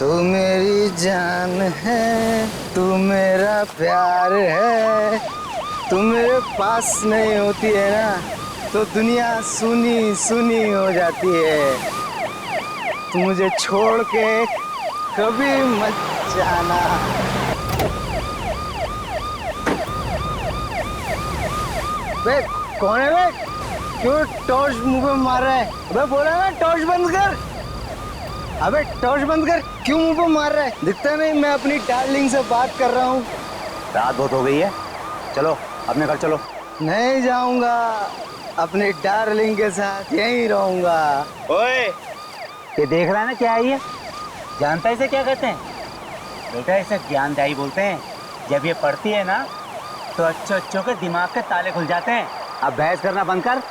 तू मेरी जान है, तू मेरा प्यार है। तू मेरे पास नहीं होती है ना तो दुनिया सुनी सुनी हो जाती है। तू मुझे छोड़ के कभी मत जाना। बे कौन है बे? क्यों टॉर्च मुंह पे मार रहा है? अबे बोला ना टॉर्च बंद कर। अबे टॉर्च बंद कर, क्यों मुंह पे मार रहा है? दिखता नहीं मैं अपनी डार्लिंग से बात कर रहा हूँ। रात बहुत हो गई है, चलो अपने घर चलो। नहीं जाऊंगा, अपनी डार्लिंग के साथ यहीं रहूंगा। ओए, ये देख रहा है ना क्या है ये? जानता है इसे क्या कहते हैं? बेटा इसे ज्ञानदायी बोलते हैं। जब ये पढ़ती है ना तो अच्छे अच्छों के दिमाग के ताले खुल जाते हैं। अब बहस करना बंद कर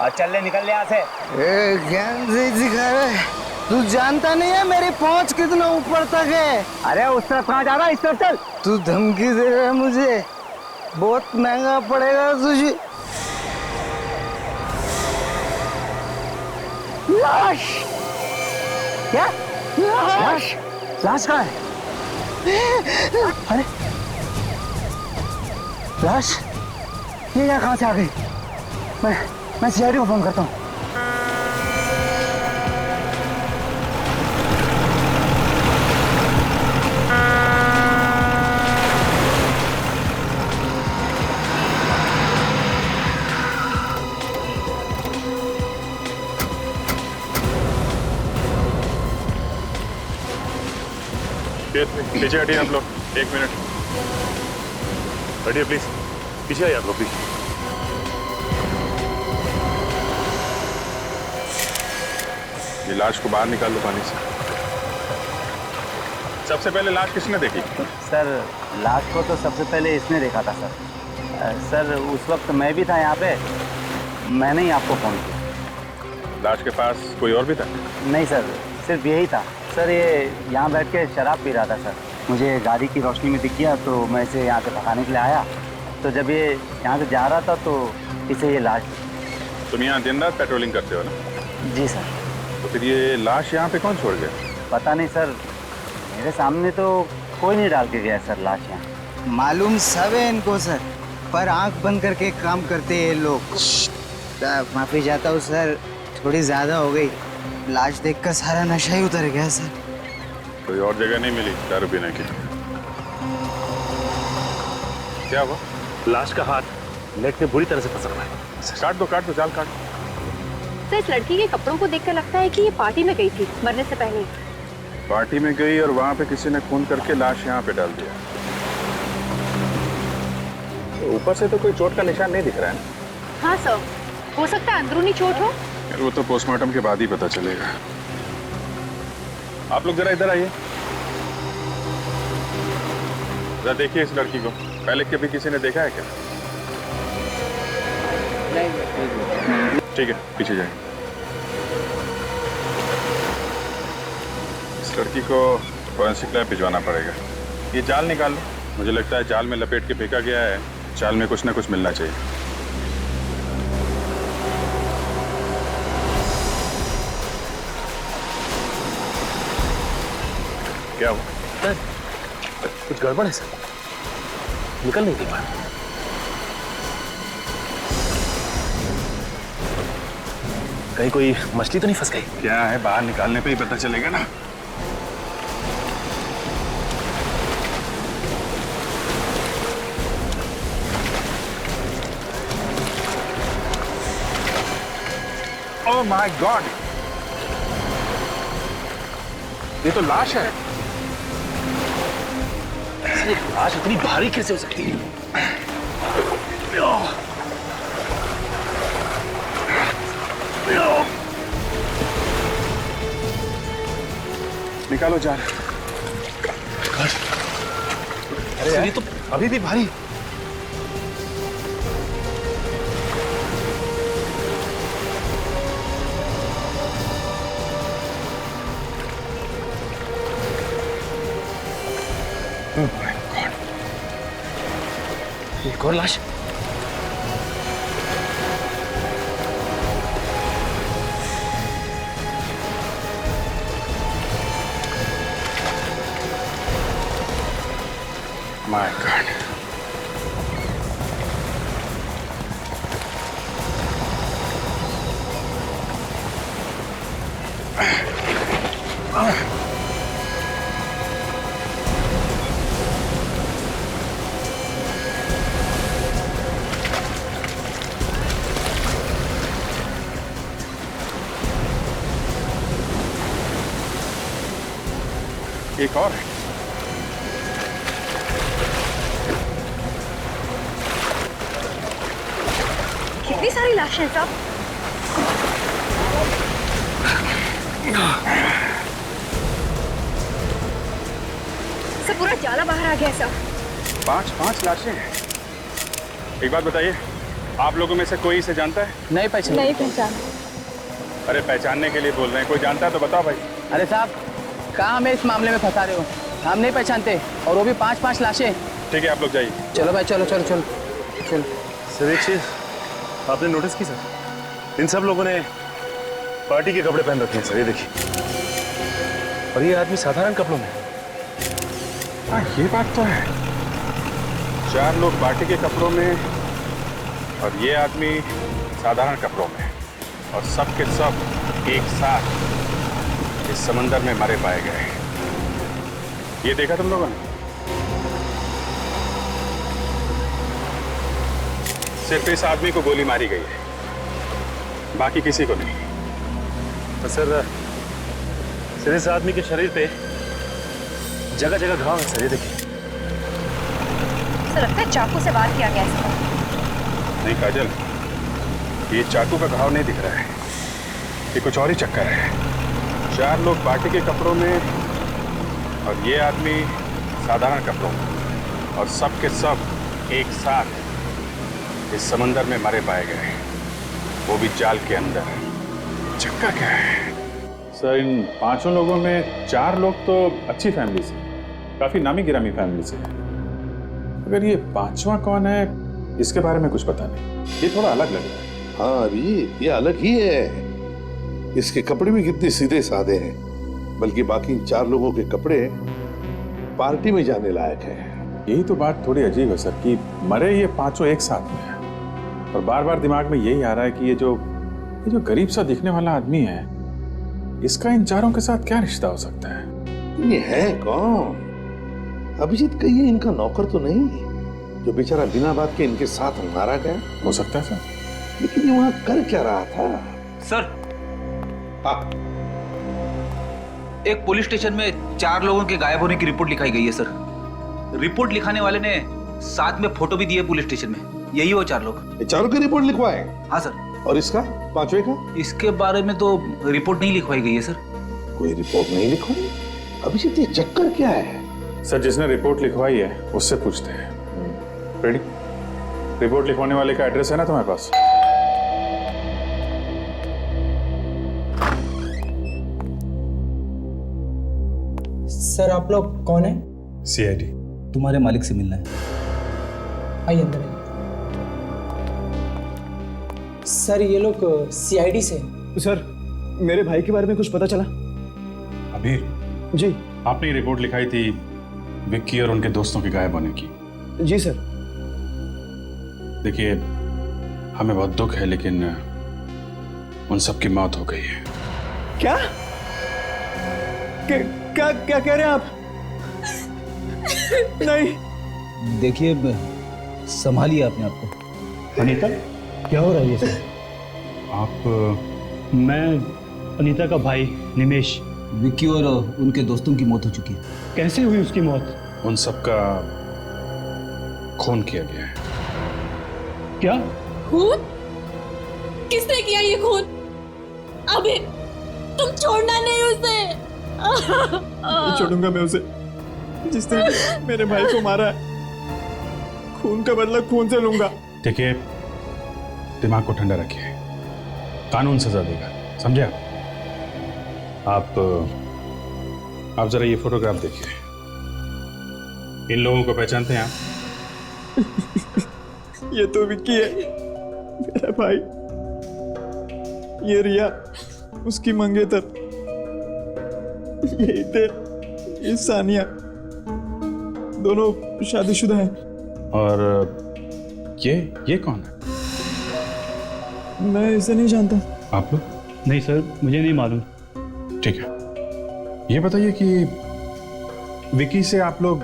और चल ले, निकल ले यहाँ से। ज्ञान से दिखा रहा है, तू जानता नहीं है मेरी पहुंच कितना ऊपर तक है। अरे उस तरफ कहाँ जा रहा है? इस तरफ चल। तू धमकी दे रहा है मुझे, बहुत महंगा पड़ेगा तुझे। लाश? क्या लाश? लाश कहाँ है? अरे लाश ये यहाँ कहाँ से आ गई? मैं सीआईडी को फोन करता हूँ। पीछे हटिए आप लोग, 1 मिनट हटिए प्लीज, पीछे आइए आप लोग प्लीज। ये लाश को बाहर निकाल लो पानी से। सबसे पहले लाश किसने देखी? सर लाश को तो सबसे पहले इसने देखा था सर। सर उस वक्त मैं भी था यहाँ पे, मैंने ही आपको फोन किया। लाश के पास कोई और भी था? नहीं सर, सिर्फ यही था सर। ये यहाँ बैठ के शराब पी रहा था सर। मुझे गाड़ी की रोशनी में दिख गया तो मैं इसे यहाँ से भगाने के लिए आया। तो जब ये यहाँ से जा रहा था तो इसे ये लाश। तुम यहाँ दिन रात पेट्रोलिंग करते हो ना? जी सर। तो फिर ये लाश यहाँ पे कौन छोड़ गया? पता नहीं सर, मेरे सामने तो कोई नहीं डाल के गया सर लाश यहाँ। मालूम सब है इनको सर, पर आंख बंद करके काम करते हैं ये लोग। माफी चाहता हूँ सर, थोड़ी ज्यादा हो गई। लाश देखकर सारा नशा ही उतर गया सर। कोई और जगह नहीं मिली दारू पीने की? क्या हुआ? लाश का हाथ नेट में बुरी तरह से फंसा हुआ है। काट दो जाल काट। तो इस लड़की के कपड़ों को देखकर लगता है कि ये पार्टी में गई थी मरने से पहले। पार्टी में गई और वहां पे किसी ने खून करके लाश यहाँ पे डाल दिया। तो ऊपर से तो कोई चोट का निशान नहीं दिख रहा है। हाँ सर, हो सकता है अंदरूनी चोट हो। यार वो तो पोस्टमार्टम के बाद ही पता चलेगा। आप लोग जरा इधर आइए, जरा देखिए इस लड़की को। पहले कभी किसी ने देखा है क्या? ठीक है, पीछे जाइए। इस लड़की को फॉरेंसिक लैब भिजवाना पड़ेगा। ये जाल निकाल लो, मुझे लगता है जाल में लपेट के फेंका गया है। जाल में कुछ ना कुछ मिलना चाहिए। क्या हुआ? सर कुछ गड़बड़ है सर, निकल नहीं दे पा। कहीं कोई मछली तो नहीं फंस गई? क्या है, बाहर निकालने पे ही पता चलेगा ना। ओह माय गॉड, ये तो लाश है। लाश इतनी भारी कैसे हो सकती है? निकालो जाल। अरे ये तो अभी भी भारी। एक और लाश। My God. एक और है। कितनी सारी लाशें हैं साहब। सब पूरा जाला बाहर आ गया है साहब। 5 लाशें हैं। एक बात बताइए, आप लोगों में से कोई इसे जानता है? नहीं पहचान। नहीं पहचान। अरे पहचानने के लिए बोल रहे हैं, कोई जानता है तो बताओ भाई। अरे साहब, कहाँ हमें इस मामले में फंसा रहे हो? हम नहीं पहचानते, और वो भी 5 लाशें। ठीक है, आप लोग जाइए। चलो भाई, चलो चलो चलो चलो। सर एक चीज आपने नोटिस की सर, इन सब लोगों ने पार्टी के कपड़े पहन रखे हैं सर, ये देखिए। और ये आदमी साधारण कपड़ों में। हाँ, ये बात तो है। 4 लोग पार्टी के कपड़ों में और ये आदमी साधारण कपड़ों में, और सब के सब एक साथ इस समंदर में मरे पाए गए। ये देखा तुम लोगों ने? सिर्फ इस आदमी को गोली मारी गई है, बाकी किसी को नहीं। तो सर इस आदमी के शरीर पे जगह जगह घाव है सर, ये देखिए। सर लगता है चाकू से वार किया गया है इसको। नहीं काजल, ये चाकू का घाव नहीं दिख रहा है, ये कुछ और ही चक्कर है। 4 लोग पार्टी के कपड़ों में और ये आदमी साधारण कपड़ों में, और सब के सब एक साथ इस समंदर में मरे पाए गए, वो भी जाल के अंदर। चक्कर क्या है? सर, इन 5 लोगों में 4 लोग तो अच्छी फैमिली से, काफी नामी गिरामी फैमिली से है। अगर ये 5वां कौन है, इसके बारे में कुछ पता नहीं। ये थोड़ा अलग लग रहा है। हाँ अभी ये अलग ही है। इसके कपड़े भी कितने सीधे साधे हैं, बल्कि बाकी 4 लोगों के कपड़े पार्टी में जाने लायक हैं। यही तो बात थोड़ी अजीब है सर, कि मरे ये 5 एक साथ में हैं, और बार बार दिमाग में यही आ रहा है कि ये जो गरीब सा दिखने वाला आदमी है, इसका इन 4 के साथ क्या रिश्ता हो सकता है? ये है कौन? अभिजीत कहिए इनका नौकर तो नहीं, जो बेचारा बिना बात के इनके साथ मारा गया? हो सकता है सर। लेकिन ये वहां कर क्या रहा था? सर, हाँ, एक पुलिस स्टेशन में 4 लोगों के गायब होने की रिपोर्ट लिखाई गई है सर। रिपोर्ट लिखाने वाले ने साथ में फोटो भी दी है पुलिस स्टेशन में। यही वो 4 लोग। ये 4 की रिपोर्ट लिखवाए? हाँ सर। और इसका 5वें का? इसके बारे में तो रिपोर्ट नहीं लिखवाई गई है सर। कोई रिपोर्ट नहीं लिखवाई? अभिजीत ये चक्कर क्या है? सर, जिसने रिपोर्ट लिखवाई है उससे पूछते हैं। रेडी? रिपोर्ट लिखवाने वाले का एड्रेस है ना तुम्हारे पास? सर आप लोग कौन है? CID। तुम्हारे मालिक से मिलना है। आइए अंदर आइए। सर ये लोग CID से। सर मेरे भाई के बारे में कुछ पता चला? अबीर जी। आपने रिपोर्ट लिखाई थी विक्की और उनके दोस्तों के गायब होने की। जी सर। देखिए, हमें बहुत दुख है, लेकिन उन सब की मौत हो गई है। क्या क्या क्या कह रहे हैं आप? नहीं। देखिए, संभालिए अपने आप को। अनीता, क्या हो रहा है ये सर? आप? मैं अनीता का भाई निमेश। विक्की और उनके दोस्तों की मौत हो चुकी है। कैसे हुई उसकी मौत? उन सब का खून किया गया है। क्या खून? किसने किया ये खून? अबे तुम छोड़ना नहीं उसे। नहीं छोड़ूंगा मैं उसे, जिसने मेरे भाई को मारा है। खून का बदला खून से लूंगा। देखिए, दिमाग को ठंडा रखिए, कानून सजा देगा, समझे आप? आप जरा ये फोटोग्राफ देखिए। इन लोगों को पहचानते हैं आप? ये तो विक्की है, मेरा भाई। ये रिया, उसकी मंगेतर। ये सानिया, दोनों शादीशुदा हैं। और ये कौन है? मैं इसे नहीं जानता। आप लोग? नहीं सर, मुझे नहीं मालूम। ठीक है, ये बताइए कि विकी से आप लोग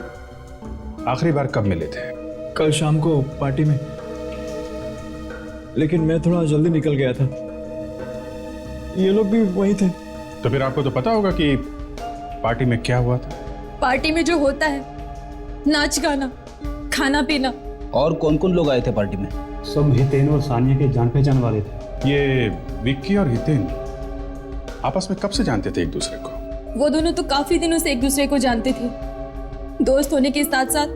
आखिरी बार कब मिले थे? कल शाम को पार्टी में, लेकिन मैं थोड़ा जल्दी निकल गया था। ये लोग भी वहीं थे। तो फिर आपको तो पता होगा कि पार्टी में क्या हुआ था। पार्टी में जो होता है, नाच गाना, खाना पीना। और कौन कौन लोग आए थे पार्टी में? सब हितेन और सानिया के जान पहचान वाले थे। ये विक्की और हितेन आपस में कब से जानते थे एक दूसरे को? वो दोनों तो काफी दिनों से एक दूसरे को जानते थे। दोस्त होने के साथ साथ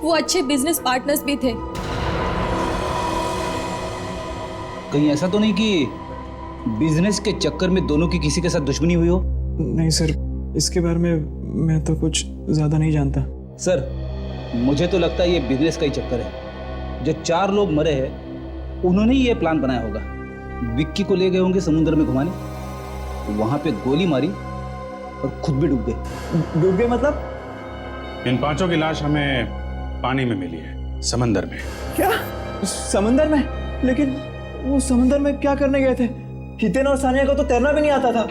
वो अच्छे बिजनेस पार्टनर्स भी थे। कहीं ऐसा तो नहीं कि बिजनेस के चक्कर में दोनों की किसी के साथ दुश्मनी हुई हो? नहीं सर, इसके बारे में मैं तो कुछ ज्यादा नहीं जानता। सर, मुझे तो लगता है ये बिजनेस का ही चक्कर है। जो 4 लोग मरे हैं उन्होंने ही ये प्लान बनाया होगा। विक्की को ले गए होंगे समुद्र में घुमाने, वहां पे गोली मारी और खुद भी डूब गए। डूब गए मतलब? इन 5 की लाश हमें पानी में मिली है, समंदर में। क्या? समंदर में? लेकिन वो समंदर में क्या करने गए थे? हितेन और सानिया को तो तैरना भी नहीं आता था।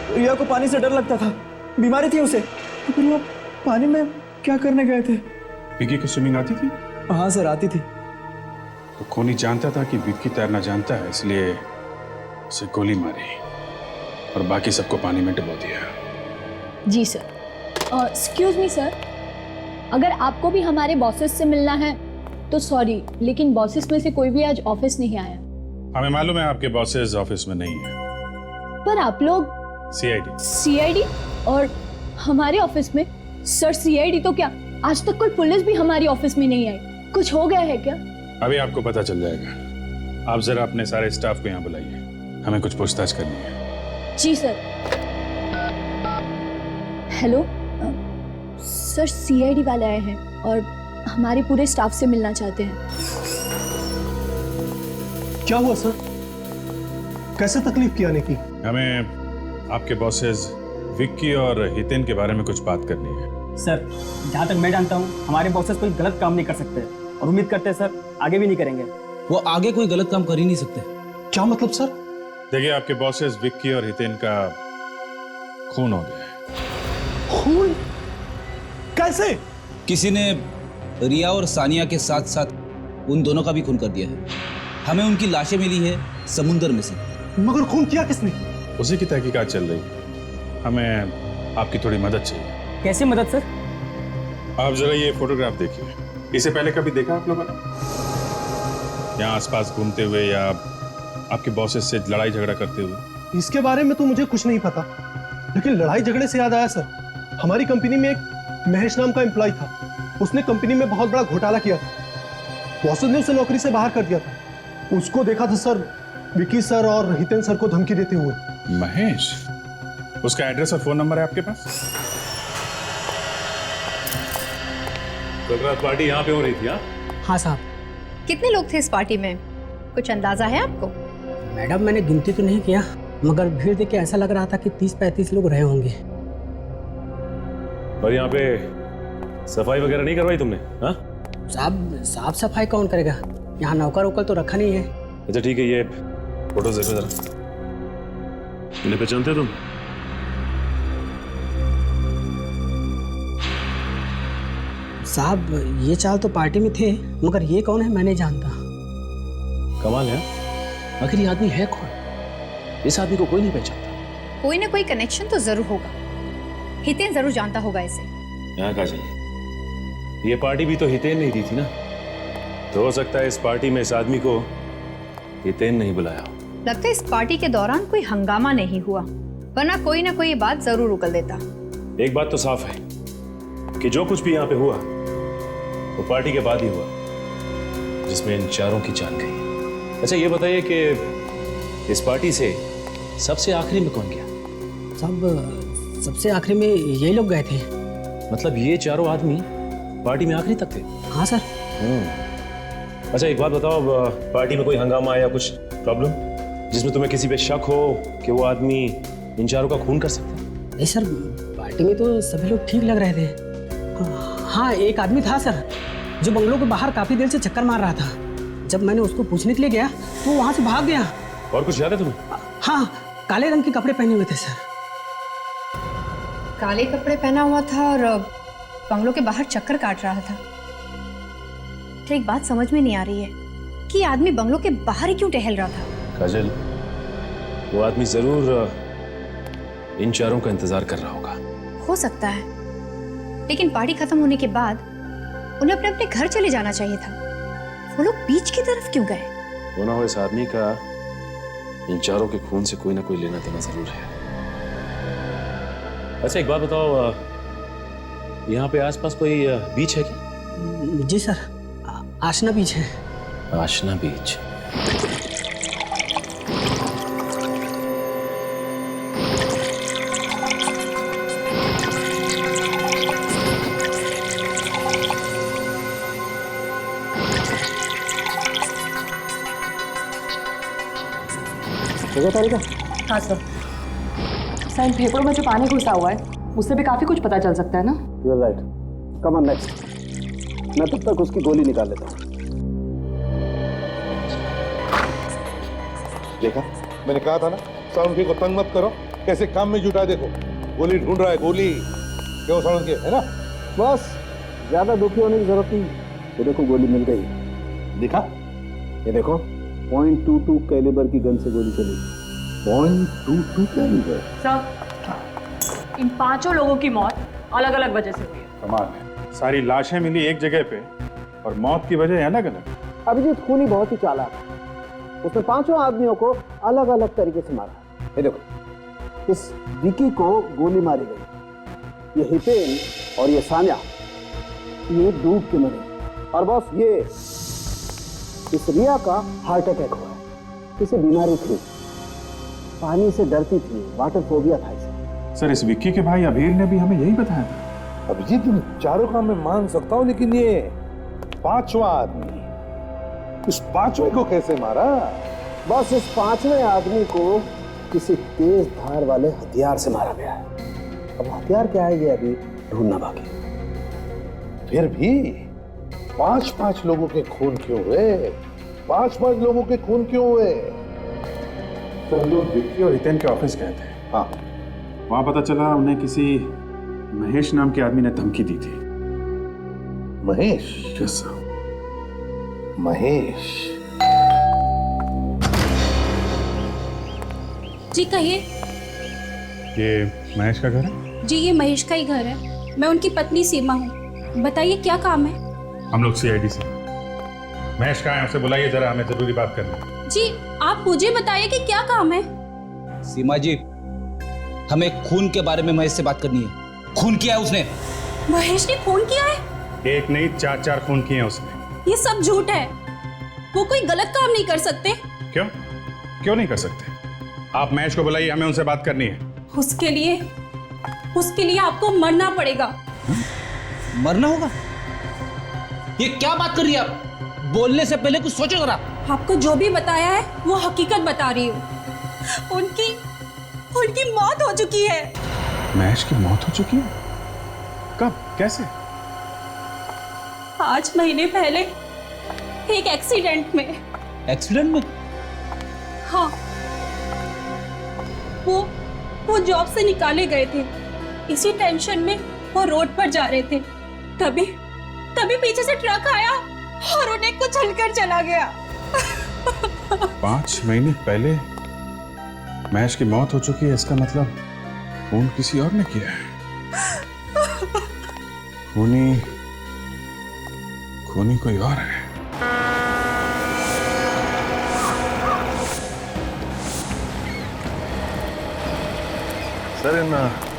रिया को पानी से डर लगता था, बीमारी थी उसे, तो फिर वो पानी में क्या करने गए थे? विक्की को स्विमिंग आती थी? हाँ सर, आती थी। तो खूनी जानता था कि विक्की तैरना जानता है, इसलिए उसे गोली मारी और बाकी सबको पानी में डुबो दिया। जी सर। एक्सक्यूज मी सर, अगर आपको भी हमारे बॉसेस से मिलना है तो सॉरी, लेकिन बॉसेस में से कोई भी आज ऑफिस नहीं आया। हमें मालूम है आपके बॉसेस ऑफिस में नहीं है। पर आप लोग सीआईडी और हमारे ऑफिस में? सर, सीआईडी तो क्या, आज तक कोई पुलिस भी हमारी ऑफिस में नहीं आई। कुछ हो गया है क्या? अभी आपको पता चल जाएगा। आप जरा अपने सारे स्टाफ को यहाँ बुलाइए, हमें कुछ पूछताछ करनी है। जी सर। हेलो सर, सीआईडी वाले आए हैं और हमारे पूरे स्टाफ से मिलना चाहते हैं। क्या हुआ सर? कैसे तकलीफ की आने की? हमें आपके बॉसेस विक्की और हितेन के बारे में कुछ बात करनी है। सर, जहाँ तक मैं जानता हूँ हमारे बॉसेस कोई गलत काम नहीं कर सकते और उम्मीद करते हैं सर आगे भी नहीं करेंगे। वो आगे कोई गलत काम कर ही नहीं सकते। क्या मतलब सर? देखिए, आपके बॉसेस विक्की और हितेन का खून हो गया है। खून? कैसे? किसी ने रिया और सानिया के साथ साथ उन दोनों का भी खून कर दिया है। हमें उनकी लाशें मिली है समुद्र में से। मगर खून किया किसने? उसी की तहकीकात चल रही है। हमें आपकी थोड़ी मदद चाहिए। कैसे मदद सर? आप जरा ये फोटोग्राफ देखिए। इसे पहले कभी देखा आप लोगों ने? यहाँ आसपास घूमते हुए या आपके बॉसेस से लड़ाई झगड़ा करते हुए? इसके बारे में तो मुझे कुछ नहीं पता, लेकिन लड़ाई झगड़े से याद आया सर, हमारी कंपनी में एक महेश नाम का एम्प्लॉय था। उसने कंपनी में बहुत बड़ा घोटाला किया था। बॉसेस ने उसे नौकरी से बाहर कर दिया था। उसको देखा था सर विकी सर और हितेन सर को धमकी देते हुए। महेश? उसका एड्रेस और फोन नंबर है आपके पास? कल रात पार्टी यहाँ पे हो रही थी? हाँ साहब। कितने लोग थे इस पार्टी में, कुछ अंदाजा है आपको? मैडम, मैंने गिनती तो नहीं किया, मगर भीड़ देख के ऐसा लग रहा था कि 30-35 लोग रहे होंगे। और यहाँ पे सफाई वगैरह नहीं करवाई तुमने? हाँ साहब, साफ सफाई कौन करेगा? यहाँ नौकर वोकर तो रखा नहीं है। अच्छा ठीक है, ये फोटो देखो जरा। इन्हें पहचानते हो तुम? साहब, ये चाल तो पार्टी में थे, मगर ये कौन है मैं नहीं जानता। कमाल है। आखिर ये आदमी है कौन? इस आदमी को कोई नहीं पहचानता। कोई ना कोई कनेक्शन तो जरूर होगा। हितेन जरूर जानता होगा इसे। यहाँ काजल, ये पार्टी भी तो हितेन नहीं दी थी ना, तो हो सकता है इस पार्टी में इस आदमी को हितेन नहीं बुलाया। लगता है इस पार्टी के दौरान कोई हंगामा नहीं हुआ, वरना कोई ना कोई ये बात जरूर उगल देता। एक बात तो साफ है कि जो कुछ भी यहाँ पे हुआ वो पार्टी के बाद ही हुआ, जिसमें इन चारों की जान गई। अच्छा ये बताइए कि इस पार्टी से सबसे आखिरी में कौन गया? सब सबसे आखिरी में ये लोग गए थे। मतलब ये चारों आदमी पार्टी में आखिरी तक थे? हाँ सर। अच्छा एक बात बताओ, पार्टी में कोई हंगामा या कुछ प्रॉब्लम जिसमें तुम्हें किसी पे शक हो कि वो आदमी इन चारों का खून कर सकता है? नहीं सर, पार्टी में तो सभी लोग ठीक लग रहे थे। हाँ, एक आदमी था सर जो बंगलों के बाहर काफी देर से चक्कर मार रहा था। जब मैंने उसको पूछने के लिए गया तो वो वहां से भाग गया। और कुछ याद है तुम्हें? हाँ, काले रंग के कपड़े पहने हुए थे सर। काले कपड़े पहना हुआ था और बंगलों के बाहर चक्कर काट रहा था। तो एक बात समझ में नहीं आ रही है कि ये आदमी बंगलों के बाहर ही क्यों टहल रहा था। काजल, वो आदमी जरूर इन चारों का इंतजार कर रहा होगा। हो सकता है, लेकिन पार्टी खत्म होने के बाद उन्हें अपने अपने घर चले जाना चाहिए था। वो लोग बीच की तरफ क्यों गए? वो ना हो इस आदमी का इन चारों के खून से कोई ना कोई लेना देना जरूर है। अच्छा एक बात बताओ, यहाँ पे आसपास कोई बीच है क्या? जी सर, आशना बीच है। आशना बीच। तारिका? हाँ सर। सर, इन फेफड़ों में जो पानी घुसा हुआ है उससे भी काफी कुछ पता चल सकता है ना? You are right. Come on next. मैं तब तक उसकी गोली निकाल लेता हूँ। देखा, मैंने कहा था ना, साउंड को तंग मत करो। कैसे काम में जुटा, देखो गोली ढूंढ रहा है। गोली क्यों साउंड के, है ना? बस ज्यादा दुखी होने की जरूरत नहीं। ये देखो गोली मिल गई। दिखा? ये देखो .22 कैलिबर की गन से गोली चली। .22 कैलिबर। सर, इन 5 लोगों की मौत अलग अलग वजह से हुई है। कमाल है, सारी लाशें मिली एक जगह पे और मौत की वजह अलग अलग। अभिजीत खूनी बहुत ही चालाक है। उसने 5 आदमियों को अलग अलग तरीके से मारा। ये देखो, इस विकी को गोली मारी गई, ये हितेन और ये सान्या ये डूब के मरे। और बॉस, ये इस रिया का हार्ट अटैक हुआ है। इसे बीमारी थी, पानी से डरती थी, वाटर फोबिया था इसे। सर, इस विक्की के भाई अभीर ने भी हमें यही बताया था। अभिजीत, इन चारों का मैं मान सकता हूँ, लेकिन ये 5वां आदमी, इस 5वें को कैसे मारा? बस इस 5वें आदमी को किसी तेज धार वाले हथियार से मारा गया है। अब हथियार क्या है ये अभी ढूंढना बाकी। फिर भी 5 लोगों के खून क्यों हुए? 5 लोगों के खून क्यों हुए? तो हम लोग विक्की और हितेन के ऑफिस गए थे। हाँ, वहां पता चला उन्हें किसी महेश नाम के आदमी ने धमकी दी थी। महेश? Yes sir. महेश? जी कहिए। ये महेश का घर है? जी ये महेश का ही घर है। मैं उनकी पत्नी सीमा हूँ। बताइए क्या काम है? हम लोग CID से। महेश कहाँ है, उसे बुलाइए जरा, हमें जरूरी बात करनी है। जी आप मुझे बताइए कि क्या काम है? सीमा जी, हमें खून के बारे में महेश से बात करनी है। खून किया है उसने। महेश ने खून किया है? एक नहीं 4 खून किए हैं उसने। ये सब झूठ है। वो कोई गलत काम नहीं कर सकते। क्यों नहीं कर सकते? आप महेश को बुलाइए, हमें उनसे बात करनी है। उसके लिए आपको मरना पड़ेगा। मरना होगा? ये क्या बात कर रही है आप? बोलने से पहले कुछ सोचो जरा। आपको जो भी बताया है वो हकीकत बता रही हूँ। उनकी मौत हो चुकी है। महेश की मौत हो चुकी है? कब, कैसे? 5 महीने पहले एक एक्सीडेंट में। एक्सीडेंट में? हाँ, वो जॉब से निकाले गए थे। इसी टेंशन में वो रोड पर जा रहे थे, तभी पीछे से ट्रक आया और उन्हें कुचलकर चला गया। 5 महीने पहले महेश की मौत हो चुकी है, इसका मतलब खून किसी और ने किया है। खूनी कोई और है। सर, इन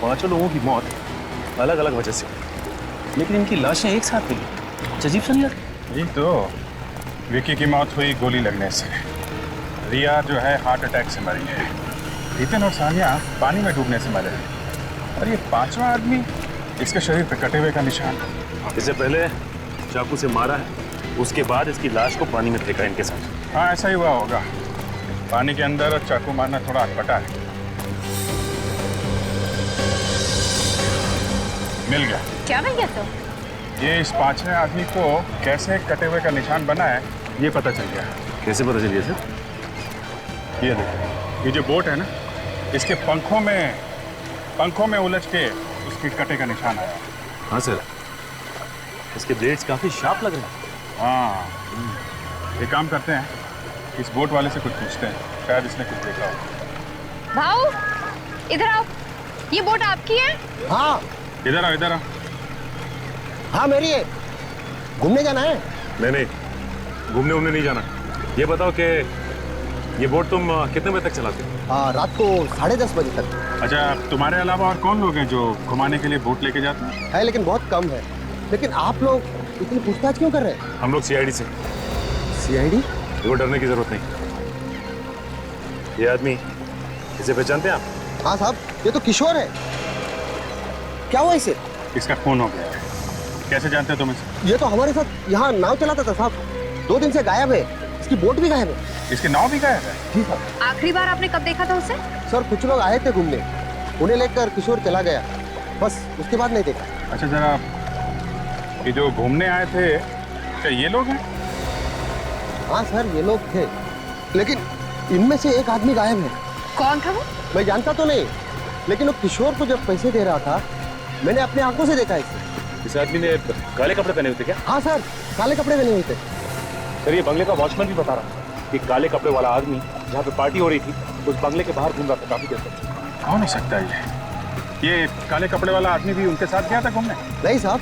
5 लोगों की मौत अलग अलग वजह से हुई, लेकिन इनकी लाशें एक साथ मिली। अजीब सा नहीं लगता? यही तो, विकी की मौत हुई गोली लगने से, रिया जो है हार्ट अटैक से मरी है, हितेन और सानिया पानी में डूबने से मरे हैं, और ये 5वां आदमी, इसके शरीर पर कटे हुए का निशान। इससे पहले चाकू से मारा है, उसके बाद इसकी लाश को पानी में फेंका इनके साथ। हाँ, ऐसा ही हुआ होगा। पानी के अंदर चाकू मारना थोड़ा अटपटा है। मिल गया। क्या मिल गया? तो ये इस पांचवें आदमी को कैसे कटे हुए का निशान बना है ये पता चल गया। कैसे पता चलिए सर? ये देखो, ये जो बोट है ना, इसके पंखों में उलझ के उसके कटे का निशान आया। हाँ सर, इसके ब्लेड्स काफी शार्प लग रहे हैं। हाँ, एक काम करते हैं, इस बोट वाले से कुछ पूछते हैं, शायद इसने कुछ देखा हो। भाऊ इधर आओ, ये बोट आपकी है? हाँ इधर आओ, इधर आओ। हाँ मेरी है। घूमने जाना है? नहीं, घूमने उमने नहीं जाना। ये बताओ कि ये बोट तुम कितने बजे तक चलाते हो? हाँ, रात को 10:30 बजे तक। अच्छा, तुम्हारे अलावा और कौन लोग हैं जो घुमाने के लिए बोट लेके जाते हैं? है लेकिन बहुत कम है। लेकिन आप लोग इतनी पूछताछ क्यों कर रहे हैं? हम लोग सीआईडी से। सीआईडी? देखो, डरने की जरूरत नहीं। ये आदमी, इसे पहचानते हैं आप? हाँ साहब, ये तो किशोर है। क्या हुआ इसे? इसका खून हो गया है। कैसे जानते हो तुम इसे? ये तो हमारे साथ यहाँ नाव चलाता था साहब। 2 दिन से गायब है। इसकी बोट भी गायब है। इसकी नाव भी गायब है? जी साहब। आखिरी बार आपने कब देखा था उसे? सर, कुछ लोग आए थे घूमने, उन्हें लेकर किशोर चला गया, बस उसके बाद नहीं देखा। अच्छा, जरा ये जो घूमने आए थे, क्या ये लोग हैं? हाँ सर, ये लोग थे, लेकिन इनमें से एक आदमी गायब है। कौन था वो? मैं जानता तो नहीं, लेकिन वो किशोर को जब पैसे दे रहा था, मैंने अपनी आंखों से देखा इसे। इस आदमी ने काले कपड़े पहने हुए थे क्या? हाँ सर, काले कपड़े पहने हुए थे। सर, ये बंगले का वॉचमैन भी बता रहा कि काले कपड़े वाला आदमी जहाँ पे पार्टी हो रही थी उस बंगले के बाहर घूम रहा था काफी देर तक। कौन हो सकता है ये काले कपड़े वाला आदमी भी उनके साथ गया था घूमने? नहीं साहब,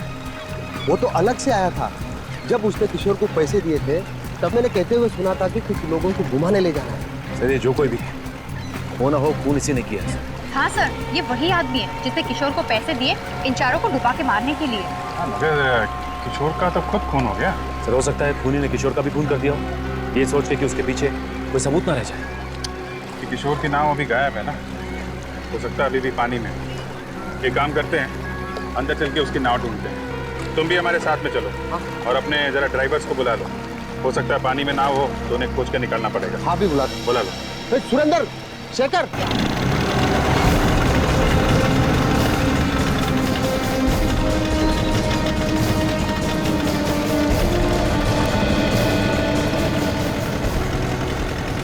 वो तो अलग से आया था। जब उसने किशोर को पैसे दिए थे तब मैंने कहते हुए सुना था कि कुछ लोगों को घुमाने ले जाना है। सर, ये जो कोई भी हो ना हो, खून इसी ने किया है। हाँ सर, ये वही आदमी है जिसने किशोर को पैसे दिए इन चारों को डुबा के मारने के लिए। मगर किशोर का तो खुद खून हो गया। सर, हो सकता है खूनी ने किशोर का भी खून कर दिया हो, ये सोच के कि उसके पीछे कोई सबूत ना रह जाए। कि किशोर की नाव अभी गायब है ना, हो सकता है अभी भी पानी में। एक काम करते हैं, अंदर चल के उसकी नाव ढूंढते हैं। तुम भी हमारे साथ में चलो और अपने जरा ड्राइवर्स को बुला लो। हो सकता है पानी में नाव हो तो उन्हें खोज कर निकालना पड़ेगा। हाँ भी बुला लो। सुरेंद्र, शेखर,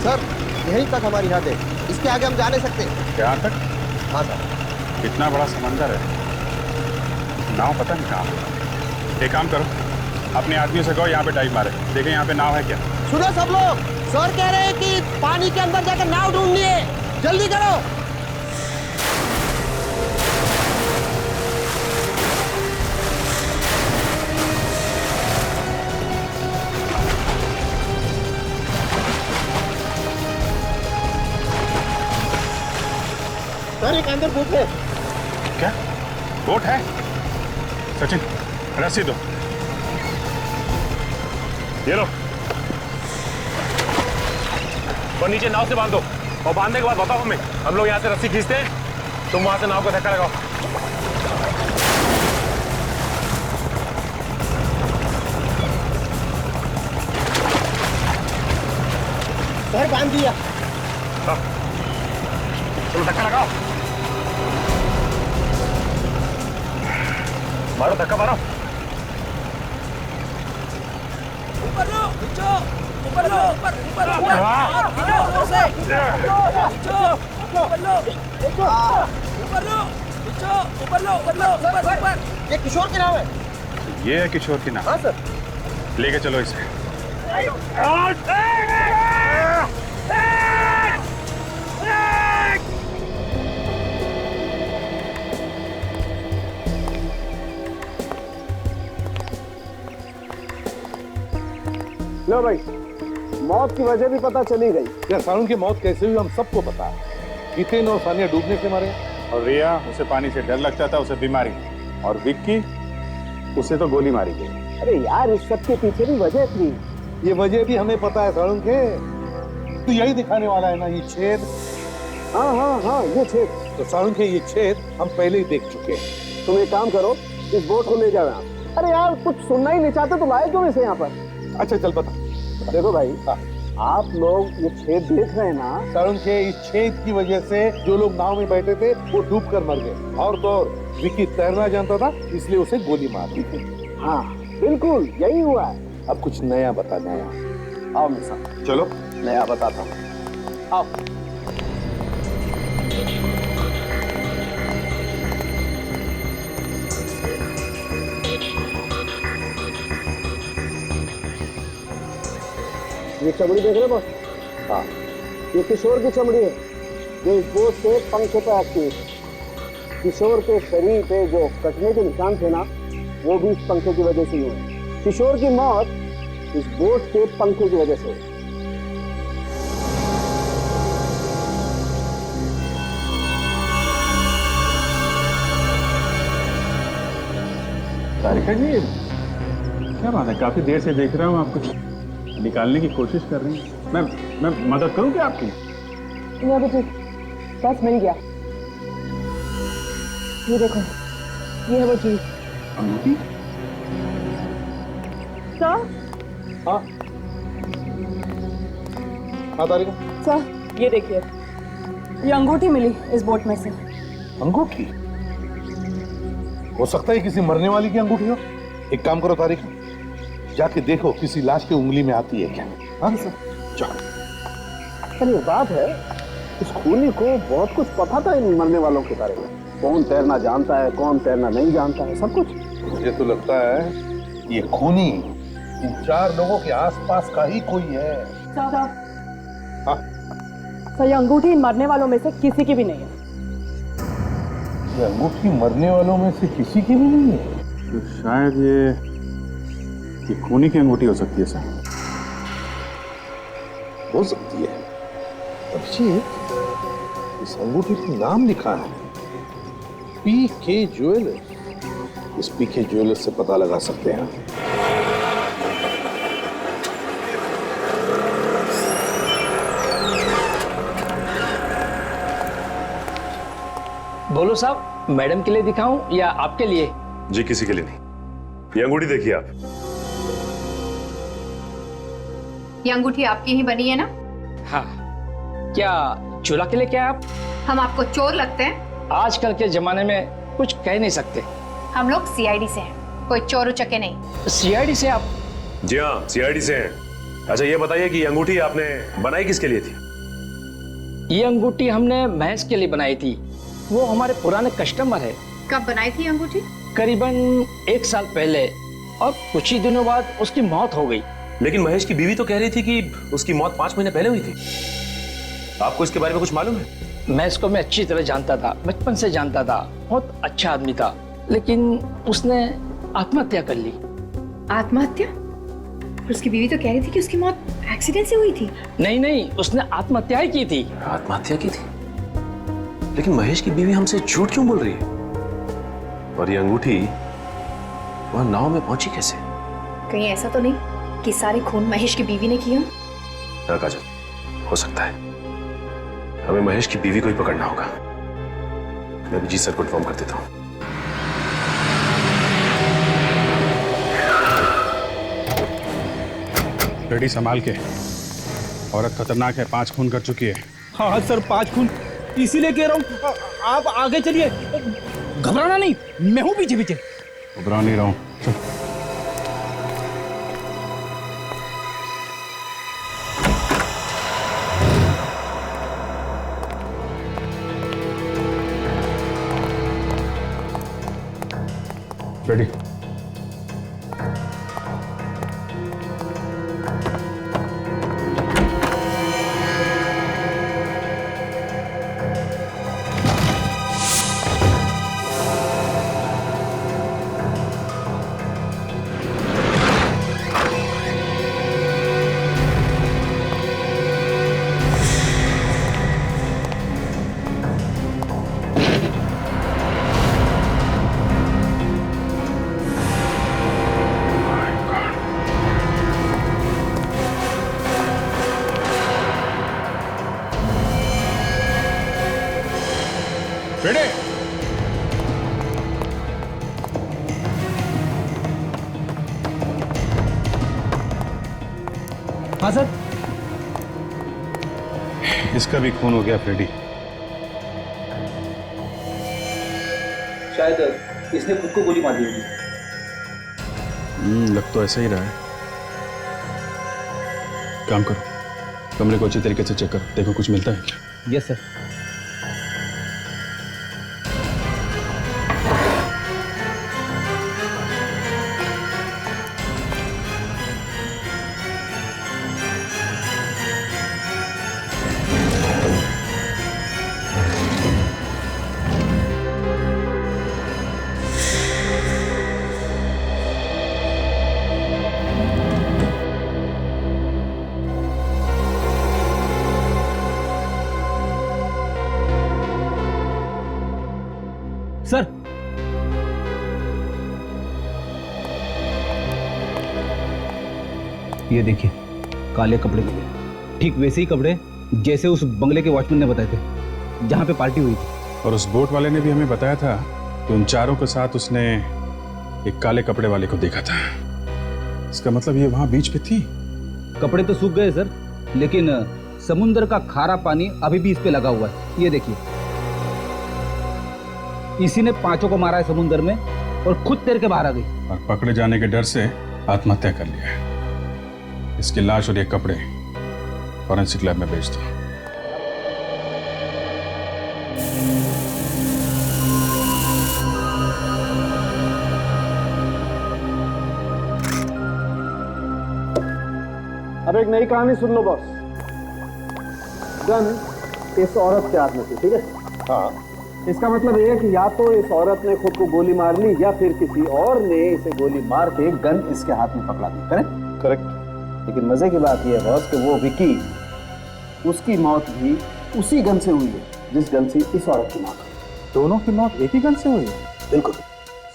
सर, यहीं तक हमारी हद है, इसके आगे हम जा नहीं सकते। यहाँ तक? हाँ सर। इतना बड़ा समंदर है, नाव पता नहीं कहाँ है। एक काम करो, अपने आदमियों से कहो यहाँ पे डाइव मारे, देखें यहाँ पे नाव है क्या। सुनो सब लोग, सर कह रहे हैं कि पानी के अंदर जाकर नाव ढूंढनी है, जल्दी करो। सर, एक अंदर बोट है। क्या बोट है? सचिन, रस्सी दो। ये लो, और नीचे नाव से बांध दो, और बांधने के बाद बताओ हमें। हम लोग यहाँ से रस्सी खींचते हैं, तुम वहां से नाव का धक्का लगाओ। सर, बांध दिया। चलो धक्का लगाओ, मारो धक्का मारो। ऊपर लो, खींचो, ऊपर लो, ऊपर ऊपर ऊपर से खींचो, ऊपर लो, ऊपर लो, खींचो, ऊपर लो, ऊपर लो, ऊपर ऊपर। ये किशोर की नाव है। ये है किशोर की नाव? हाँ सर। लेके चलो इसे। लो भाई, मौत की वजह भी पता चली गई। यार, सारुण की मौत कैसे हुई हम सबको पता है। हितेन और सानिया डूबने से मरे, और रिया, उसे पानी से डर लगता था, उसे बीमारी। और विक्की, उसे तो गोली मारी गई। अरे यार, इस सब के पीछे भी वजह थी। ये वजह भी हमें पता है सारुण के। तो यही दिखाने वाला है ना ये छेद। हाँ हाँ हाँ, ये छेद। तो सारुण के ये छेद हम पहले ही देख चुके हैं। तुम एक काम करो, इस बोट को ले जाओ यहाँ। अरे यार, कुछ सुनना ही नहीं चाहते तो लाए क्यों इसे यहाँ पर? अच्छा चल बता। देखो भाई, आप लोग ये छेद देख रहे हैं ना? सारुण के इस छेद की वजह से जो लोग नाव में बैठे थे वो डूब कर मर गए। और तो और विक्की तैरना जानता था, इसलिए उसे गोली मार दी थी। हाँ बिल्कुल यही हुआ है। अब कुछ नया बता, नया। आओ मेरे साथ, चलो नया बताता हूँ। आओ। ये चमड़ी देख रहे बॉस? हाँ, ये किशोर की चमड़ी है जो इस बोझ के पंखे पे आती है। किशोर के शरीर पे जो कटने के निशान थे ना, वो भी इस पंखे की वजह से हुए। किशोर की मौत इस बोझ के पंखे की वजह से हुई। तारिका जी, क्या बात है, काफी देर से देख रहा हूँ आप कुछ निकालने की कोशिश कर रही हैं। मैं मदद करूँ क्या आपकी? नहीं बेटी, बस मिल गया। ये देखो, ये है वो चीज। अंगूठी? सर? हाँ हाँ तारिका। सर ये देखिए, ये अंगूठी मिली इस बोट में से। अंगूठी? हो सकता है किसी मरने वाली की अंगूठी हो। एक काम करो तारिका, जाके देखो किसी लाश की उंगली में आती है क्या। हाँ चलो। पर ये बात है, इस खूनी को बहुत कुछ पता था इन मरने वालों के बारे में। कौन तैरना जानता है, कौन तैरना नहीं जानता है, सब कुछ। मुझे तो लगता है ये खूनी इन 4 लोगों के आसपास का ही कोई है। सर, हाँ? सर ये अंगूठी इन मरने वालों में से किसी की भी नहीं है। ये अंगूठी मरने वालों में से किसी की भी नहीं है? तो शायद ये खूनी की अंगूठी हो सकती है सर। हो सकती है। अभिषेक, इस अंगूठी पर नाम लिखा है पीके ज्वेलर्स। इस पीके ज्वेलर्स से पता लगा सकते हैं। बोलो साहब, मैडम के लिए दिखाऊं या आपके लिए? जी किसी के लिए नहीं। ये अंगूठी देखिए आप। ये अंगूठी आपकी ही बनी है ना? हाँ। क्या चोला के लिए क्या आप? हम आपको चोर लगते हैं? आजकल के जमाने में कुछ कह नहीं सकते। हम लोग सीआईडी से हैं, कोई चोर उचक्के नहीं। सीआईडी से आप? जी हाँ, सीआईडी से हैं। अच्छा ये बताइए कि ये अंगूठी आपने बनाई किसके लिए थी? ये अंगूठी हमने महेश के लिए बनाई थी। वो हमारे पुराने कस्टमर है। कब बनाई थी अंगूठी? करीबन 1 साल पहले, और कुछ ही दिनों बाद उसकी मौत हो गई। लेकिन महेश की बीवी तो कह रही थी कि उसकी मौत 5 महीने पहले हुई थी। आपको इसके बारे में कुछ मालूम है? महेश को मैं अच्छी तरह जानता था, बचपन से जानता था। बहुत अच्छा आदमी था, लेकिन उसने आत्महत्या कर ली। आत्महत्या? उसकी बीवी तो कह रही थी कि उसकी मौत एक्सीडेंट से हुई थी। नहीं, उसने आत्महत्या ही की थी। आत्महत्या की थी? लेकिन महेश की बीवी हमसे झूठ क्यों बोल रही है? और ये अंगूठी वहां नाव में पहुंची कैसे? कहीं ऐसा तो नहीं कि सारे खून महेश की बीवी ने किया? हाँ काजल, हो सकता है। हमें महेश की बीवी को ही पकड़ना होगा। मैं भी जी सर को इन्फॉर्म कर देता हूँ। रेडी संभाल के। औरत खतरनाक है, 5 खून कर चुकी है। हाँ सर, 5 खून। इसीलिए कह रहा हूँ आप आगे चलिए, घबराना नहीं, मैं हूँ पीछे पीछे। घबरा नहीं रहा हूँ। रेडी। रेडी। हाँ सर। इसका भी खून हो गया फ्रेडी। शायद इसने खुद को गोली मार दी होगी। लग तो ऐसा ही रहा है। काम करो, कमरे को अच्छी तरीके से चेक करो, देखो कुछ मिलता है क्या। Yes sir. सर, ये देखिए काले कपड़े मिले, ठीक वैसे ही कपड़े जैसे उस बंगले के वॉचमैन ने बताए थे जहां पे पार्टी हुई थी। और उस बोट वाले ने भी हमें बताया था कि उन चारों के साथ उसने एक काले कपड़े वाले को देखा था। इसका मतलब ये वहां बीच पे थी। कपड़े तो सूख गए सर, लेकिन समुद्र का खारा पानी अभी भी इस पे लगा हुआ है। ये देखिए, इसी ने पांचों को मारा है समुद्र में और खुद तैर के बाहर आ गई। और पकड़े जाने के डर से आत्महत्या कर लिया है। इसकी लाश और ये कपड़े फॉरेंसिक लैब में भेज दो। अब एक नई कहानी सुन लो बॉस। गन इस औरत के हाथ में थी, ठीक है? हाँ। इसका मतलब ये है कि या तो इस औरत ने खुद को गोली मार ली या फिर किसी और ने इसे गोली मार के गन इसके हाथ में पकड़ा दी। करेक्ट? करेक्ट। लेकिन मजे की बात यह है बॉस कि वो विकी, उसकी मौत भी उसी गन से हुई है जिस गन से इस औरत की मौत हुई। दोनों की मौत एक ही गन से हुई? बिल्कुल।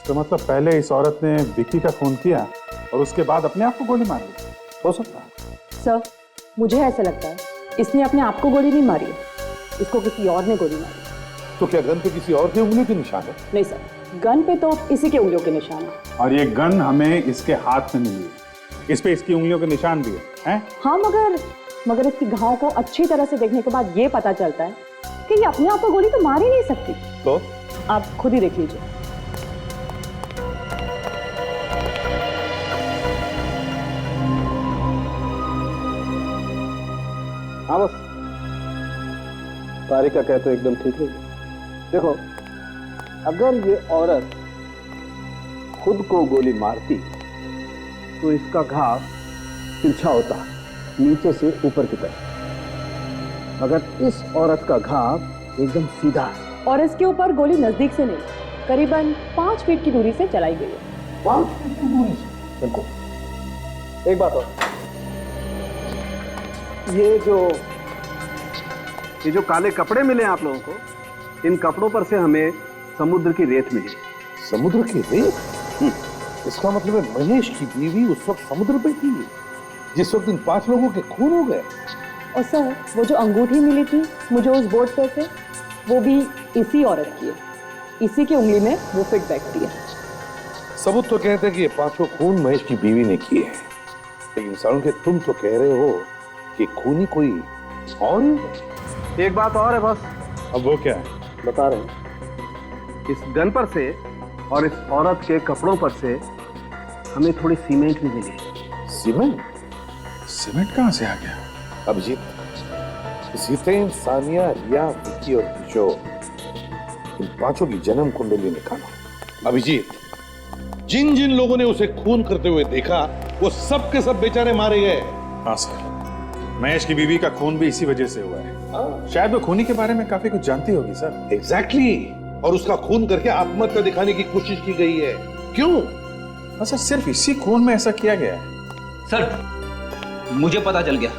तो मतलब पहले इस औरत ने विक्की का खून किया और उसके बाद अपने आप को गोली मार ली। हो सकता है सर, मुझे ऐसा लगता है इसने अपने आप को गोली नहीं मारी है, इसको किसी और ने गोली मारी। तो क्या गन पे किसी और की उंगलियों के निशान है? नहीं सर, गन पे तो इसी के उंगलियों के निशान है। और ये गन हमें इसके हाथ में मिली है, इस पे इसकी उंगलियों के निशान भी है? हाँ, मगर इसकी घाव को अच्छी तरह से देखने के बाद ये पता चलता है कि ये अपने आप को गोली तो मार ही नहीं सकती। तो आप खुद ही देख लीजिए। हाँ बस, तारिका कहते तो एकदम ठीक है। देखो, अगर ये औरत खुद को गोली मारती तो इसका घाव तिरछा होता, नीचे से ऊपर की तरफ। मगर इस औरत का घाव एकदम सीधा है। और इसके ऊपर गोली नजदीक से नहीं, करीबन 5 फीट की दूरी से चलाई गई है। 5 फीट की दूरी से? बिल्कुल। एक बात और, ये जो काले कपड़े मिले आप लोगों को, इन कपड़ों पर से हमें समुद्र की रेत मिली। समुद्र की रेत? इसका मतलब है महेश की बीवी उस वक्त समुद्र पे थी जिस वक्त इन 5 लोगों के खून हो गए। और सर, वो जो अंगूठी मिली थी मुझे उस बोर्ड पे से, वो भी इसी औरत की है। इसी की उंगली में वो फिट बैठती है। सबूत तो कहते हैं कि ये 5 खून महेश की बीवी ने किए हैं, लेकिन सारुण के तुम तो कह रहे हो कि खूनी कोई और ही। एक बात और है बस। अब वो क्या है? बता रहे हैं। इस गन पर से और इस औरत के कपड़ों पर से हमें थोड़ी सीमेंट भी मिली। सीमेंट? सीमेंट कहां से आ गया? अभिजीत, जितेन, सानिया, रिया, विक्की और किशोर, इन 5 की जन्म कुंडली निकालो। अभिजीत, जिन जिन लोगों ने उसे खून करते हुए देखा वो सब के सब बेचारे मारे गए। हाँ सर, महेश की बीवी का खून भी इसी वजह से हुआ है। शायद वो खूनी के बारे में काफी कुछ जानती होगी सर। एग्जैक्टली। और उसका खून करके आत्महत्या दिखाने की कोशिश की गई है। क्यों? सर, सिर्फ इसी खून में ऐसा किया गया है? सर, मुझे पता चल गया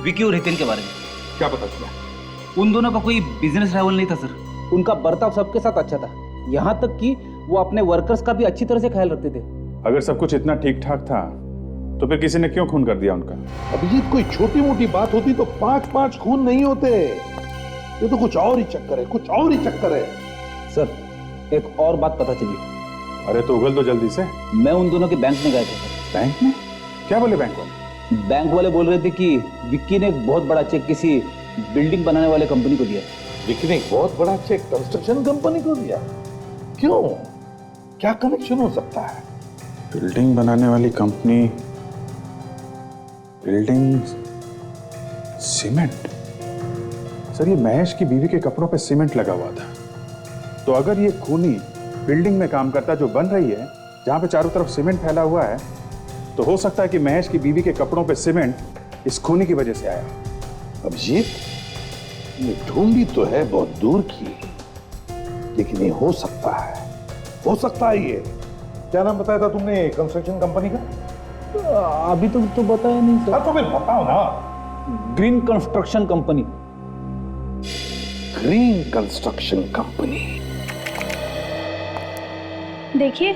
विकी और हितेन के बारे में। क्या पता चला? उन दोनों का कोई बिजनेस राइवल नहीं था सर। उनका बर्ताव सबके साथ अच्छा था, यहाँ तक कि वो अपने वर्कर्स का भी अच्छी तरह से ख्याल रखते थे। अगर सब कुछ इतना ठीक ठाक था तो फिर किसी ने क्यों खून कर दिया उनका? अभिजीत, कोई छोटी मोटी बात होती तो 5 खून नहीं होते। ये तो कुछ और ही चक्कर है, कुछ और ही चक्कर है। सर, एक और बात पता चली। अरे तो उगल दो जल्दी से। मैं उन दोनों के बैंक में गए थे सर। बैंक में? क्या बोले बैंक वाले? बैंक वाले बोल रहे थे कि विक्की ने एक बहुत बड़ा चेक किसी बिल्डिंग बनाने वाले कंपनी को दिया। विक्की ने एक बहुत बड़ा चेक कंस्ट्रक्शन कंपनी को दिया? क्यों? क्या कनेक्शन हो सकता है? बिल्डिंग बनाने वाली कंपनी, बिल्डिंग सीमेंट। सर ये महेश की बीवी के कपड़ों पे सीमेंट लगा हुआ था, तो अगर ये खूनी बिल्डिंग में काम करता जो बन रही है, जहां पे चारों तरफ सीमेंट फैला हुआ है, तो हो सकता है कि महेश की बीवी के कपड़ों पे सीमेंट इस खूनी की वजह से आया। अभिजीत, ये ढूंढी तो है बहुत दूर की, लेकिन ये हो सकता है ये। क्या नाम बताया था तुमने कंस्ट्रक्शन कंपनी का? अभी तो बताया नहीं सर। तो फिर बताओ ना। Green construction company. Green construction company. देखिए,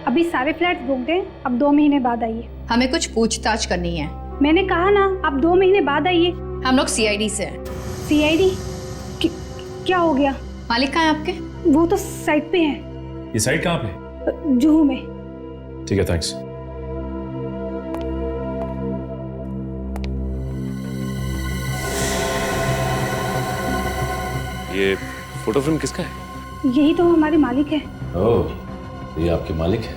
अभी सारे फ्लैट्स बुक दें, अब 2 महीने बाद आइए। हमें कुछ पूछताछ करनी है। मैंने कहा ना, आप 2 महीने बाद आइए। हम लोग सीआईडी से हैं। सीआईडी? क्या हो गया? मालिक कहाँ है आपके? वो तो साइट पे है। ये साइट कहाँ पे? जुहू में। ठीक है, थैंक्स। ये फोटो फिल्म किसका है? यही तो हमारे मालिक है। ओह, ये आपके मालिक है।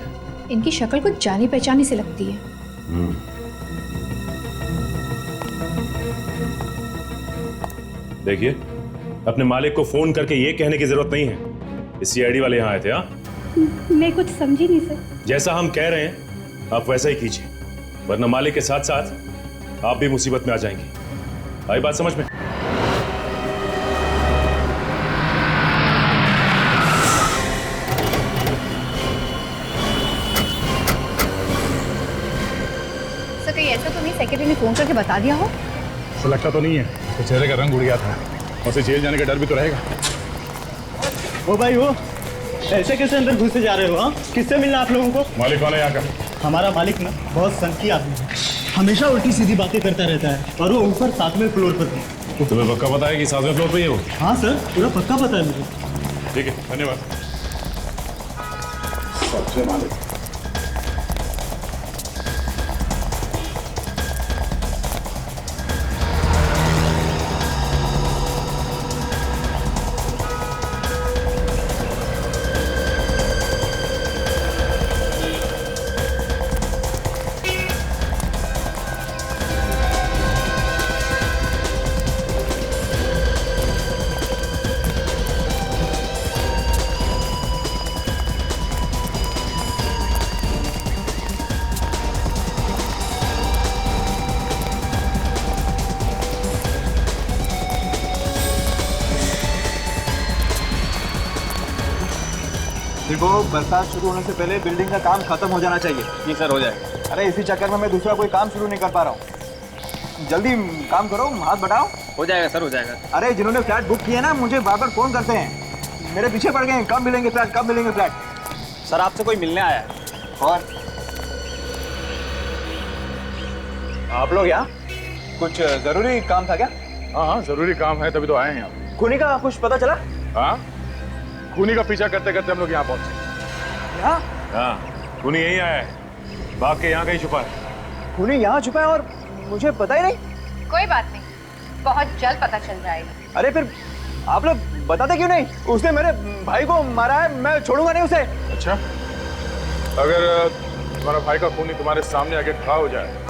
इनकी शक्ल कुछ जानी पहचानी से लगती है। देखिए, अपने मालिक को फोन करके ये कहने की जरूरत नहीं है इस सीआईडी वाले यहाँ आए थे। हाँ, मैं कुछ समझी नहीं सर। जैसा हम कह रहे हैं आप वैसा ही कीजिए, वरना मालिक के साथ साथ आप भी मुसीबत में आ जाएंगे। आई बात समझ में? सर कहीं ऐसा तो नहीं सेक्रेटरी ने फोन करके बता दिया हो? ऐसा लगता तो नहीं है, तो चेहरे का रंग उड़ गया था, उसे जेल जाने का डर भी तो रहेगा। ओ भाई, वो ऐसे कैसे अंदर घुसे जा रहे हो? हाँ, किससे मिलना आप लोगों को? मालिक कौन है यहाँ का? हमारा मालिक ना बहुत सनकी आदमी है, हमेशा उल्टी सीधी बातें करता रहता है, और वो ऊपर 7वें फ्लोर पर है। तुम्हें पक्का पता है कि 7वें फ्लोर पे ही है वो? हाँ सर, पूरा पक्का पता है मुझे। ठीक है, धन्यवाद। सबसे मालिक देखो, बरसात शुरू होने से पहले बिल्डिंग का काम खत्म हो जाना चाहिए। जी सर, हो जाएगा। अरे इसी चक्कर में मैं दूसरा कोई काम शुरू नहीं कर पा रहा हूँ। जल्दी काम करो, हाथ बढ़ाओ। हो जाएगा सर, हो जाएगा। अरे जिन्होंने फ्लैट बुक किए ना, मुझे बार बार फोन करते हैं, मेरे पीछे पड़ गए हैं, कब मिलेंगे फ्लैट, कब मिलेंगे फ्लैट। सर आपसे कोई मिलने आया है। और आप लोग यहाँ कुछ जरूरी काम था क्या? हाँ, जरूरी काम है, तभी तो आए हैं यहाँ। खूनी का कुछ पता चला? हाँ, खूनी का पीछा करते करते हम लोग यहाँ पहुंचे। यहाँ? हाँ, खूनी यहीं आया है, भाग के यहाँ कहीं छुपा है। खूनी यहाँ छुपा है और मुझे पता ही नहीं? कोई बात नहीं, बहुत जल्द पता चल जाएगा। अरे फिर आप लोग बताते क्यों नहीं? उसने मेरे भाई को मारा है, मैं छोड़ूंगा नहीं उसे। अच्छा, अगर तुम्हारा भाई का खूनी तुम्हारे सामने आके खड़ा हो जाए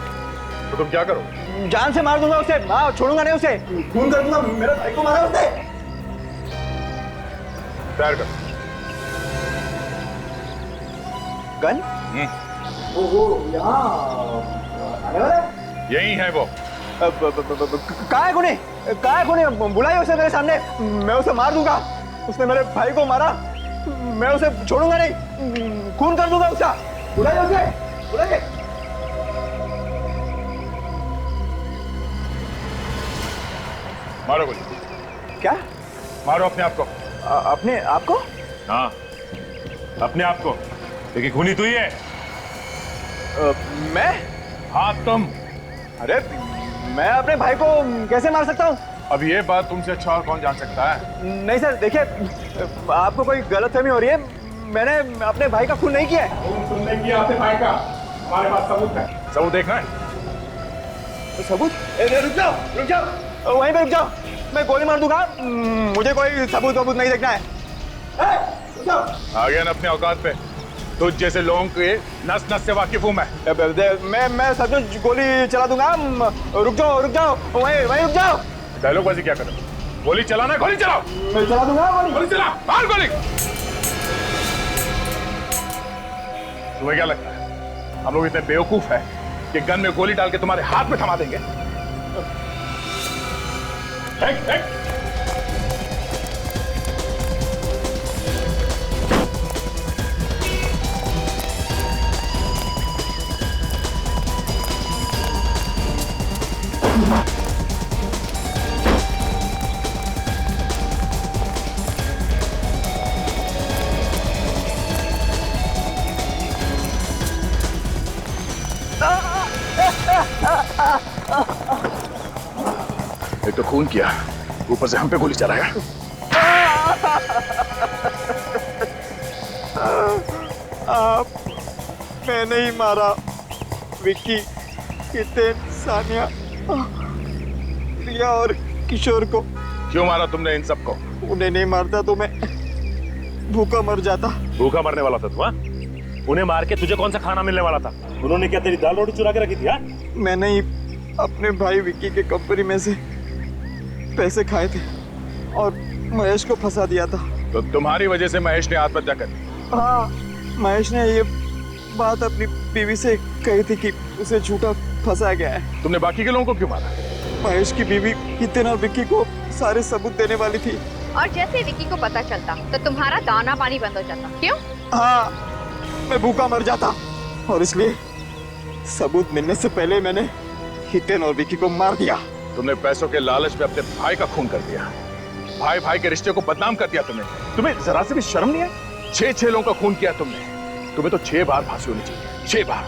तो तुम क्या करो? जान से मार दूंगा उसे, मैं छोड़ूंगा नहीं उसे, खून कर दूंगा। मेरे भाई को मारा उसने। तैयार कर। गन? वो यहाँ आने वाला है? यही है वो। कहाँ है खूनी? कहाँ है खूनी? बुलाइए उसे मेरे सामने, मैं उसे मार दूंगा। उसने मेरे भाई को मारा, मैं उसे छोड़ूंगा नहीं, खून कर दूंगा उसका। बुलाइए उसे, बुलाइए। मारो गोली। क्या? मारो अपने आप को। अपने आप को? हाँ, अपने आप को, क्योंकि खूनी तू ही है। मैं? हाँ, तुम। अरे मैं अपने भाई को कैसे मार सकता हूँ? अब ये बात तुमसे अच्छा और कौन जान सकता है? नहीं सर, देखिए, आपको कोई गलतफहमी हो रही है, मैंने अपने भाई का खून नहीं किया है। तुमने किया अपने भाई का, हमारे पास सबूत है। सबूत देखना है? सबूत? रुक जाओ, रुक जाओ, वहीं पे रुक जाओ, मैं गोली मार दूंगा, मुझे कोई सबूत वबूत नहीं देखना है। आ गया ना अपने औकात पे, तुझ जैसे लोगों के नस नस से वाकिफ हूं मैं सचमुच गोली चला दूंगा। रुक जाओ वहीं रुक जाओ। डायलॉगबाजी क्या कर रहे हो? गोली चलाना, गोली चलाओ। मैं चला दूंगा गोली चला, मार गोली। तुम्हें क्या लगता है हम लोग इतने बेवकूफ हैं कि गन में गोली डाल के तुम्हारे हाथ में थमा देंगे? एक तो खून किया, ऊपर से हम पे गोली चलाया। मैंने ही मारा विक्की, हितेन, सानिया, रिया और किशोर को। क्यों मारा तुमने इन सबको? उन्हें नहीं मारता तो मैं भूखा मर जाता। भूखा मरने वाला था तू? हाँ? उन्हें मार के तुझे कौन सा खाना मिलने वाला था? उन्होंने क्या तेरी दाल रोटी चुरा के रखी थी? हाँ? मैंने ही अपने भाई विक्की के कंपनी में से पैसे खाए थे और महेश को फंसा दिया था। तो तुम्हारी वजह से महेश ने आत्महत्या कर दी? हाँ, महेश ने ये बात अपनी बीवी से कही थी कि उसे झूठा फंसा गया है। तुमने बाकी के लोगों को क्यों मारा? महेश की बीवी हितेन और विक्की को सारे सबूत देने वाली थी। और जैसे विक्की को पता चलता तो तुम्हारा दाना पानी बंद हो जाता। क्यों? हाँ, मैं भूखा मर जाता और इसलिए सबूत मिलने से पहले मैंने हितेन और विक्की को मार दिया। तुमने पैसों के लालच में अपने भाई का खून कर दिया। भाई भाई के रिश्ते को बदनाम कर दिया तुमने। तुम्हें जरा से भी शर्म नहीं है? 6 लोगों का खून किया तुमने। तुम्हें तो 6 बार फांसी होनी चाहिए, 6 बार।